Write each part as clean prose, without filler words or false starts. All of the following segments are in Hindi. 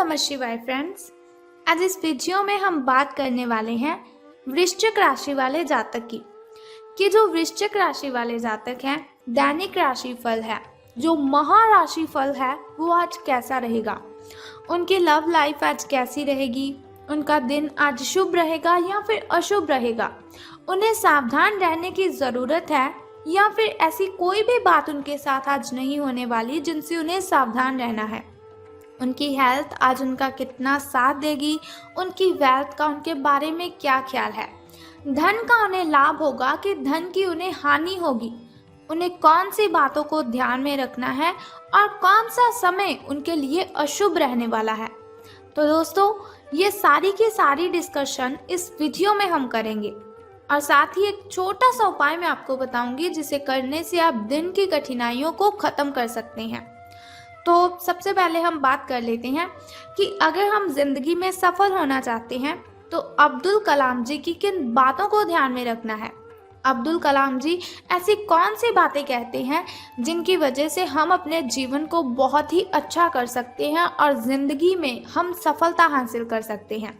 नमः शिवाय फ्रेंड्स। आज इस वीडियो में हम बात करने वाले हैं वृश्चिक राशि वाले जातक की कि जो वृश्चिक राशि वाले जातक हैं, दैनिक राशि फल है, जो महाराशि फल है, वो आज कैसा रहेगा। उनकी लव लाइफ आज कैसी रहेगी, उनका दिन आज शुभ रहेगा या फिर अशुभ रहेगा, उन्हें सावधान रहने की ज़रूरत है या फिर ऐसी कोई भी बात उनके साथ आज नहीं होने वाली जिनसे उन्हें सावधान रहना है। उनकी हेल्थ आज उनका कितना साथ देगी, उनकी वेल्थ का उनके बारे में क्या ख्याल है, धन का उन्हें लाभ होगा कि धन की उन्हें हानि होगी, उन्हें कौन सी बातों को ध्यान में रखना है और कौन सा समय उनके लिए अशुभ रहने वाला है। तो दोस्तों, ये सारी की सारी डिस्कशन इस वीडियो में हम करेंगे और साथ ही एक छोटा सा उपाय मैं आपको बताऊंगी जिसे करने से आप दिन की कठिनाइयों को खत्म कर सकते हैं। तो सबसे पहले हम बात कर लेते हैं कि अगर हम जिंदगी में सफल होना चाहते हैं तो अब्दुल कलाम जी की किन बातों को ध्यान में रखना है। अब्दुल कलाम जी ऐसी कौन सी बातें कहते हैं जिनकी वजह से हम अपने जीवन को बहुत ही अच्छा कर सकते हैं और ज़िंदगी में हम सफलता हासिल कर सकते हैं।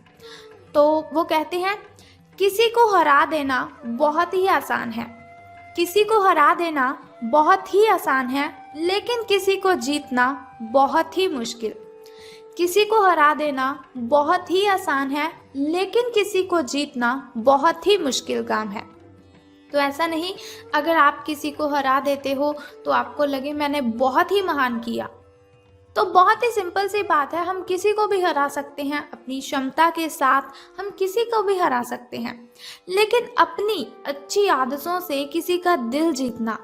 तो वो कहते हैं, किसी को हरा देना बहुत ही आसान है, किसी को हरा देना बहुत ही आसान है, लेकिन किसी को जीतना बहुत ही मुश्किल। किसी को हरा देना बहुत ही आसान है, लेकिन किसी को जीतना बहुत ही मुश्किल काम है। तो ऐसा नहीं, अगर आप किसी को हरा देते हो तो आपको लगे मैंने बहुत ही महान किया। तो बहुत ही सिंपल सी बात है, हम किसी को भी हरा सकते हैं, अपनी क्षमता के साथ हम किसी को भी हरा सकते हैं, लेकिन अपनी अच्छी आदतों से किसी का दिल जीतना,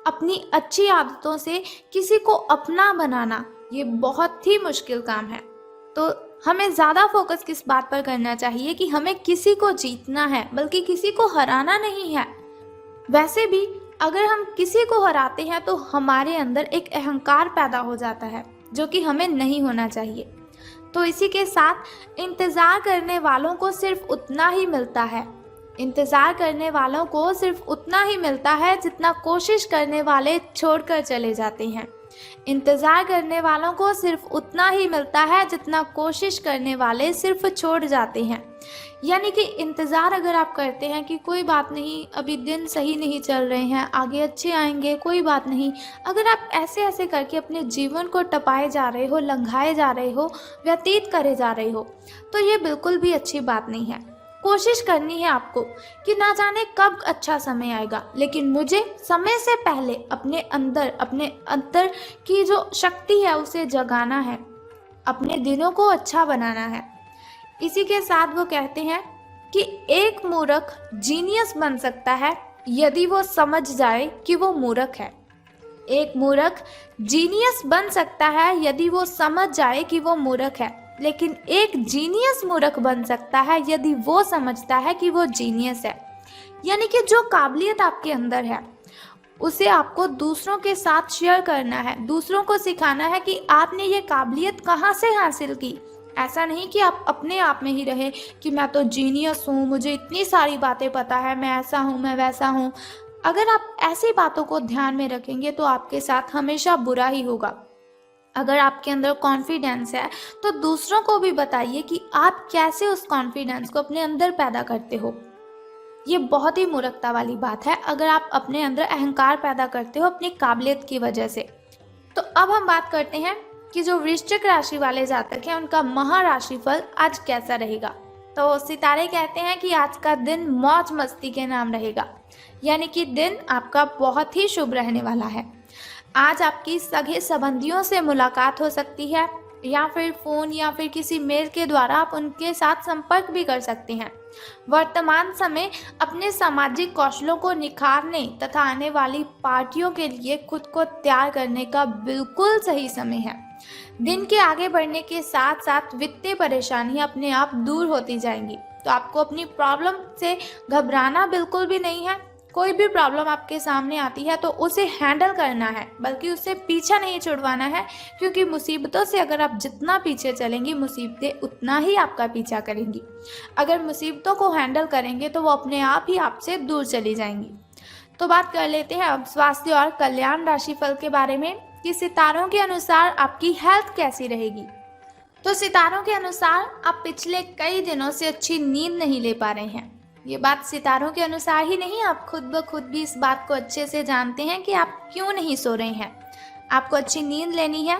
अपनी अच्छी आदतों से किसी को अपना बनाना, ये बहुत ही मुश्किल काम है। तो हमें ज़्यादा फोकस किस बात पर करना चाहिए कि हमें किसी को जीतना है, बल्कि किसी को हराना नहीं है। वैसे भी अगर हम किसी को हराते हैं तो हमारे अंदर एक अहंकार पैदा हो जाता है जो कि हमें नहीं होना चाहिए। तो इसी के साथ इंतज़ार करने वालों को सिर्फ उतना ही मिलता है, इंतज़ार करने वालों को सिर्फ उतना ही मिलता है जितना कोशिश करने वाले छोड़कर चले जाते हैं। इंतज़ार करने वालों को सिर्फ उतना ही मिलता है जितना कोशिश करने वाले सिर्फ छोड़ जाते हैं। यानी कि इंतज़ार अगर आप करते हैं कि कोई बात नहीं, अभी दिन सही नहीं चल रहे हैं, आगे अच्छे आएंगे, कोई बात नहीं, अगर आप ऐसे ऐसे करके अपने जीवन को टपाए जा रहे हो, लंघाए जा रहे हो, व्यतीत करे जा रहे हो, तो ये बिल्कुल भी अच्छी बात नहीं है। कोशिश करनी है आपको कि ना जाने कब अच्छा समय आएगा, लेकिन मुझे समय से पहले अपने अंदर की जो शक्ति है उसे जगाना है, अपने दिनों को अच्छा बनाना है। इसी के साथ वो कहते हैं कि एक मूर्ख जीनियस बन सकता है यदि वो समझ जाए कि वो मूर्ख है। एक मूर्ख जीनियस बन सकता है यदि वो समझ जाए कि वो मूर्ख है, लेकिन एक जीनियस मूर्ख बन सकता है यदि वो समझता है कि वो जीनियस है। यानी कि जो काबिलियत आपके अंदर है उसे आपको दूसरों के साथ शेयर करना है, दूसरों को सिखाना है कि आपने ये काबिलियत कहाँ से हासिल की। ऐसा नहीं कि आप अपने आप में ही रहे कि मैं तो जीनियस हूँ, मुझे इतनी सारी बातें पता है, मैं ऐसा हूँ, मैं वैसा हूँ। अगर आप ऐसी बातों को ध्यान में रखेंगे तो आपके साथ हमेशा बुरा ही होगा। अगर आपके अंदर कॉन्फिडेंस है तो दूसरों को भी बताइए कि आप कैसे उस कॉन्फिडेंस को अपने अंदर पैदा करते हो। ये बहुत ही मूर्खता वाली बात है अगर आप अपने अंदर अहंकार पैदा करते हो अपनी काबिलियत की वजह से। तो अब हम बात करते हैं कि जो वृश्चिक राशि वाले जातक हैं उनका महाराशि फल आज कैसा रहेगा। तो सितारे कहते हैं कि आज का दिन मौज मस्ती के नाम रहेगा, यानी कि दिन आपका बहुत ही शुभ रहने वाला है। आज आपकी सगे संबंधियों से मुलाकात हो सकती है या फिर फ़ोन या फिर किसी मेल के द्वारा आप उनके साथ संपर्क भी कर सकते हैं। वर्तमान समय अपने सामाजिक कौशलों को निखारने तथा आने वाली पार्टियों के लिए खुद को तैयार करने का बिल्कुल सही समय है। दिन के आगे बढ़ने के साथ साथ वित्तीय परेशानियां अपने आप दूर होती जाएंगी। तो आपको अपनी प्रॉब्लम से घबराना बिल्कुल भी नहीं है। कोई भी प्रॉब्लम आपके सामने आती है तो उसे हैंडल करना है, बल्कि उससे पीछा नहीं छुड़वाना है, क्योंकि मुसीबतों से अगर आप जितना पीछे चलेंगी मुसीबतें उतना ही आपका पीछा करेंगी। अगर मुसीबतों को हैंडल करेंगे तो वो अपने आप ही आपसे दूर चली जाएंगी। तो बात कर लेते हैं अब स्वास्थ्य और कल्याण राशिफल के बारे में कि सितारों के अनुसार आपकी हेल्थ कैसी रहेगी। तो सितारों के अनुसार आप पिछले कई दिनों से अच्छी नींद नहीं ले पा रहे हैं। ये बात सितारों के अनुसार ही नहीं, आप खुद ब खुद भी इस बात को अच्छे से जानते हैं कि आप क्यों नहीं सो रहे हैं। आपको अच्छी नींद लेनी है।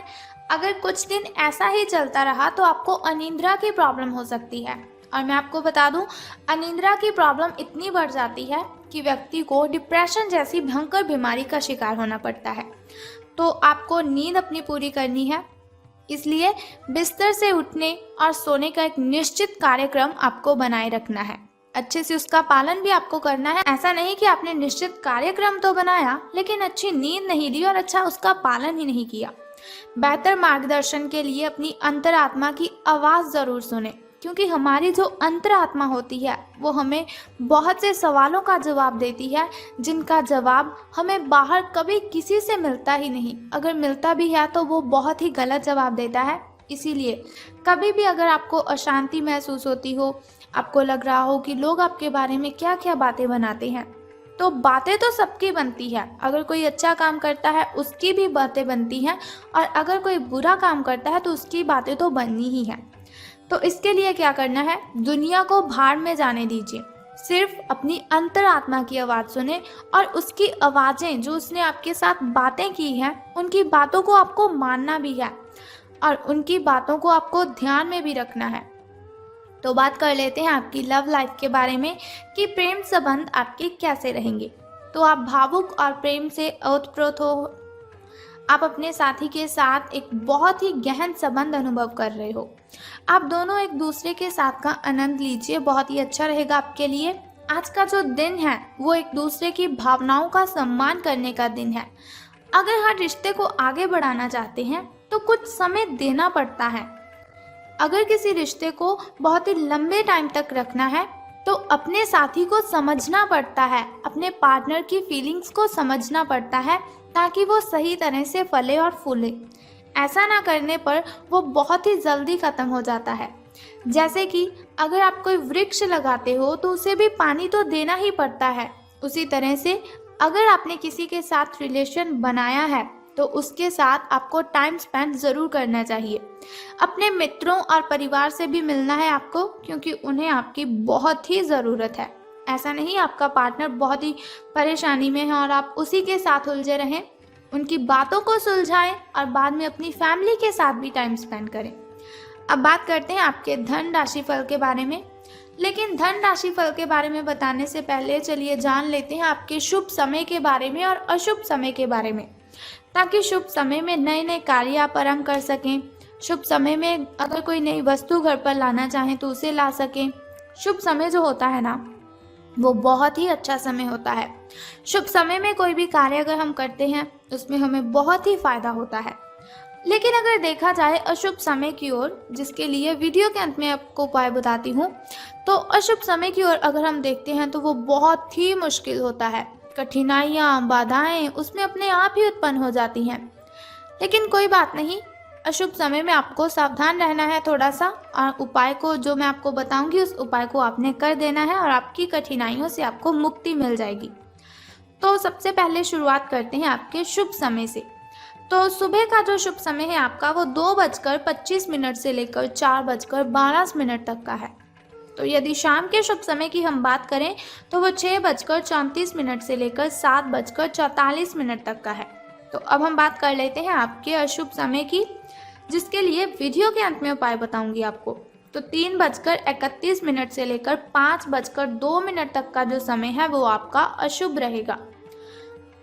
अगर कुछ दिन ऐसा ही चलता रहा तो आपको अनिद्रा की प्रॉब्लम हो सकती है। और मैं आपको बता दूं, अनिद्रा की प्रॉब्लम इतनी बढ़ जाती है कि व्यक्ति को डिप्रेशन जैसी भयंकर बीमारी का शिकार होना पड़ता है। तो आपको नींद अपनी पूरी करनी है, इसलिए बिस्तर से उठने और सोने का एक निश्चित कार्यक्रम आपको बनाए रखना है। अच्छे से उसका पालन भी आपको करना है। ऐसा नहीं कि आपने निश्चित कार्यक्रम तो बनाया लेकिन अच्छी नींद नहीं ली और अच्छा उसका पालन ही नहीं किया। बेहतर मार्गदर्शन के लिए अपनी अंतरात्मा की आवाज़ ज़रूर सुने, क्योंकि हमारी जो अंतरात्मा होती है वो हमें बहुत से सवालों का जवाब देती है, जिनका जवाब हमें बाहर कभी किसी से मिलता ही नहीं। अगर मिलता भी है तो वो बहुत ही गलत जवाब देता है। इसीलिए कभी भी अगर आपको अशांति महसूस होती हो, आपको लग रहा हो कि लोग आपके बारे में क्या क्या बातें बनाते हैं, तो बातें तो सबकी बनती है। अगर कोई अच्छा काम करता है उसकी भी बातें बनती हैं, और अगर कोई बुरा काम करता है तो उसकी बातें तो बननी ही हैं। तो इसके लिए क्या करना है, दुनिया को भाड़ में जाने दीजिए। सिर्फ अपनी अंतरात्मा की आवाज़ सुने और उसकी आवाज़ें जो उसने आपके साथ बातें की हैं, उनकी बातों को आपको मानना भी है और उनकी बातों को आपको ध्यान में भी रखना है। तो बात कर लेते हैं आपकी लव लाइफ के बारे में कि प्रेम संबंध आपके कैसे रहेंगे। तो आप भावुक और प्रेम से ओतप्रोत हो। आप अपने साथी के साथ एक बहुत ही गहन संबंध अनुभव कर रहे हो। आप दोनों एक दूसरे के साथ का आनंद लीजिए, बहुत ही अच्छा रहेगा आपके लिए। आज का जो दिन है वो एक दूसरे की भावनाओं का सम्मान करने का दिन है। अगर हर रिश्ते को आगे बढ़ाना चाहते हैं तो कुछ समय देना पड़ता है। अगर किसी रिश्ते को बहुत ही लंबे टाइम तक रखना है तो अपने साथी को समझना पड़ता है, अपने पार्टनर की फीलिंग्स को समझना पड़ता है, ताकि वो सही तरह से फले और फूले। ऐसा ना करने पर वो बहुत ही जल्दी ख़त्म हो जाता है। जैसे कि अगर आप कोई वृक्ष लगाते हो तो उसे भी पानी तो देना ही पड़ता है। उसी तरह से अगर आपने किसी के साथ रिलेशन बनाया है तो उसके साथ आपको टाइम स्पेंड ज़रूर करना चाहिए। अपने मित्रों और परिवार से भी मिलना है आपको, क्योंकि उन्हें आपकी बहुत ही ज़रूरत है। ऐसा नहीं आपका पार्टनर बहुत ही परेशानी में है और आप उसी के साथ उलझे रहें। उनकी बातों को सुलझाएं और बाद में अपनी फैमिली के साथ भी टाइम स्पेंड करें। अब बात करते हैं आपके धन राशि फल के बारे में। लेकिन धन राशि फल के बारे में बताने से पहले चलिए जान लेते हैं आपके शुभ समय के बारे में और अशुभ समय के बारे में, ताकि शुभ समय में नए नए कार्य आप आरंभ कर सकें। शुभ समय में अगर कोई नई वस्तु घर पर लाना चाहें तो उसे ला सकें। शुभ समय जो होता है ना, वो बहुत ही अच्छा समय होता है। शुभ समय में कोई भी कार्य अगर हम करते हैं उसमें हमें बहुत ही फायदा होता है। लेकिन अगर देखा जाए अशुभ समय की ओर, जिसके लिए वीडियो के अंत में आपको उपाय बताती हूँ, तो अशुभ समय की ओर अगर हम देखते हैं तो वो बहुत ही मुश्किल होता है। कठिनाइयाँ, बाधाएं उसमें अपने आप ही उत्पन्न हो जाती हैं। लेकिन कोई बात नहीं, अशुभ समय में आपको सावधान रहना है थोड़ा सा, और उपाय को जो मैं आपको बताऊंगी उस उपाय को आपने कर देना है और आपकी कठिनाइयों से आपको मुक्ति मिल जाएगी। तो सबसे पहले शुरुआत करते हैं आपके शुभ समय से। तो सुबह का जो शुभ समय है आपका वो 2:25 से लेकर 4:12 तक का है। तो यदि शाम के शुभ समय की हम बात करें तो वो 6:34 से लेकर 7:44 तक का है। तो अब हम बात कर लेते हैं आपके अशुभ समय की, जिसके लिए वीडियो के अंत में उपाय बताऊंगी आपको। तो 3:31 से लेकर 5:02 तक का जो समय है वो आपका अशुभ रहेगा।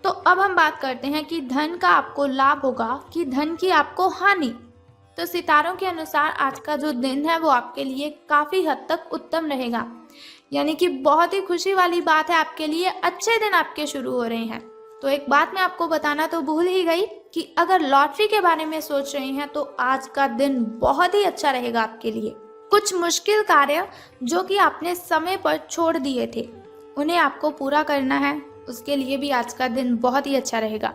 तो अब हम बात करते हैं कि धन का आपको लाभ होगा कि धन की आपको हानि। तो सितारों के अनुसार आज का जो दिन है वो आपके लिए काफ़ी हद तक उत्तम रहेगा, यानी कि बहुत ही खुशी वाली बात है आपके लिए, अच्छे दिन आपके शुरू हो रहे हैं। तो एक बात मैं आपको बताना तो भूल ही गई कि अगर लॉटरी के बारे में सोच रहे हैं तो आज का दिन बहुत ही अच्छा रहेगा आपके लिए। कुछ मुश्किल कार्य जो कि आपने समय पर छोड़ दिए थे उन्हें आपको पूरा करना है, उसके लिए भी आज का दिन बहुत ही अच्छा रहेगा।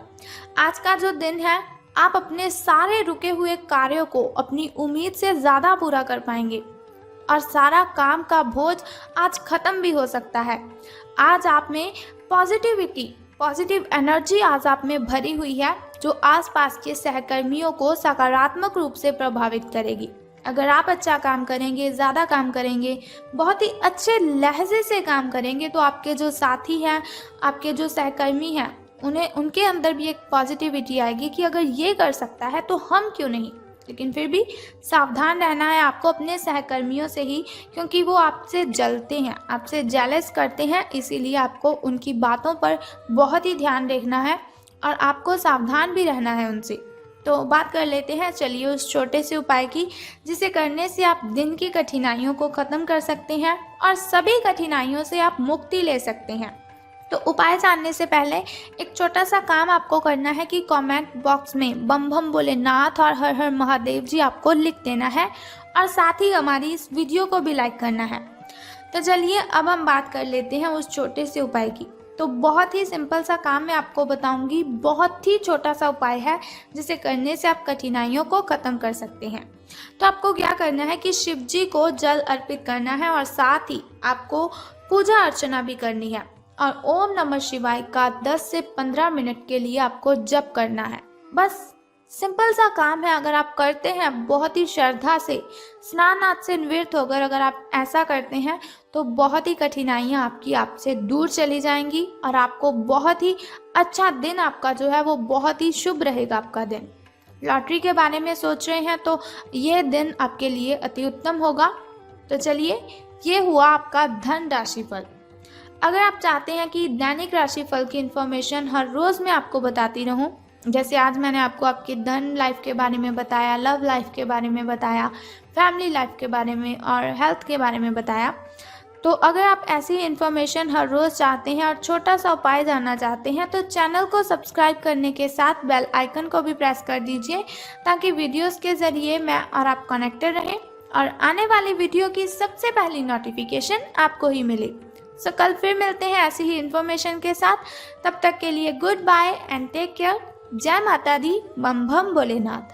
आज का जो दिन है आप अपने सारे रुके हुए कार्यों को अपनी उम्मीद से ज़्यादा पूरा कर पाएंगे और सारा काम का बोझ आज ख़त्म भी हो सकता है। आज आप में पॉजिटिव एनर्जी आज आप में भरी हुई है, जो आसपास के सहकर्मियों को सकारात्मक रूप से प्रभावित करेगी। अगर आप अच्छा काम करेंगे, ज़्यादा काम करेंगे, बहुत ही अच्छे लहजे से काम करेंगे, तो आपके जो साथी हैं, आपके जो सहकर्मी हैं, उन्हें उनके अंदर भी एक पॉजिटिविटी आएगी कि अगर ये कर सकता है तो हम क्यों नहीं। लेकिन फिर भी सावधान रहना है आपको अपने सहकर्मियों से ही, क्योंकि वो आपसे जलते हैं, आपसे जेलस करते हैं, इसीलिए आपको उनकी बातों पर बहुत ही ध्यान रखना है और आपको सावधान भी रहना है उनसे। तो बात कर लेते हैं चलिए उस छोटे से उपाय की, जिसे करने से आप दिन की कठिनाइयों को ख़त्म कर सकते हैं और सभी कठिनाइयों से आप मुक्ति ले सकते हैं। तो उपाय जानने से पहले एक छोटा सा काम आपको करना है कि कमेंट बॉक्स में बम बम भोलेनाथ और हर हर महादेव जी आपको लिख देना है और साथ ही हमारी इस वीडियो को भी लाइक करना है। तो चलिए अब हम बात कर लेते हैं उस छोटे से उपाय की। तो बहुत ही सिंपल सा काम मैं आपको बताऊंगी, बहुत ही छोटा सा उपाय है जिसे करने से आप कठिनाइयों को ख़त्म कर सकते हैं। तो आपको क्या करना है कि शिव जी को जल अर्पित करना है और साथ ही आपको पूजा अर्चना भी करनी है और ओम नमः शिवाय का 10 से 15 मिनट के लिए आपको जप करना है। बस सिंपल सा काम है, अगर आप करते हैं बहुत ही श्रद्धा से, स्नान आदि से निवृत्त होकर अगर आप ऐसा करते हैं तो बहुत ही कठिनाइयाँ आपकी आपसे दूर चली जाएंगी और आपको बहुत ही अच्छा दिन आपका जो है वो बहुत ही शुभ रहेगा आपका दिन। लॉटरी के बारे में सोच रहे हैं तो ये दिन आपके लिए अति उत्तम होगा। तो चलिए ये हुआ आपका धन राशि फल। अगर आप चाहते हैं कि दैनिक राशि फल की इन्फॉर्मेशन हर रोज़ मैं आपको बताती रहूं, जैसे आज मैंने आपको आपकी धन लाइफ के बारे में बताया, लव लाइफ के बारे में बताया, फैमिली लाइफ के बारे में और हेल्थ के बारे में बताया, तो अगर आप ऐसी इन्फॉर्मेशन हर रोज़ चाहते हैं और छोटा सा उपाय जानना चाहते हैं तो चैनल को सब्सक्राइब करने के साथ बेल आइकन को भी प्रेस कर दीजिए, ताकि वीडियोस के ज़रिए मैं और आप कनेक्टेड रहें और आने वाली वीडियो की सबसे पहली नोटिफिकेशन आपको ही मिले। सो कल फिर मिलते हैं ऐसी ही इन्फॉर्मेशन के साथ। तब तक के लिए good bye and take care. जय माता दी, बम बम भोलेनाथ।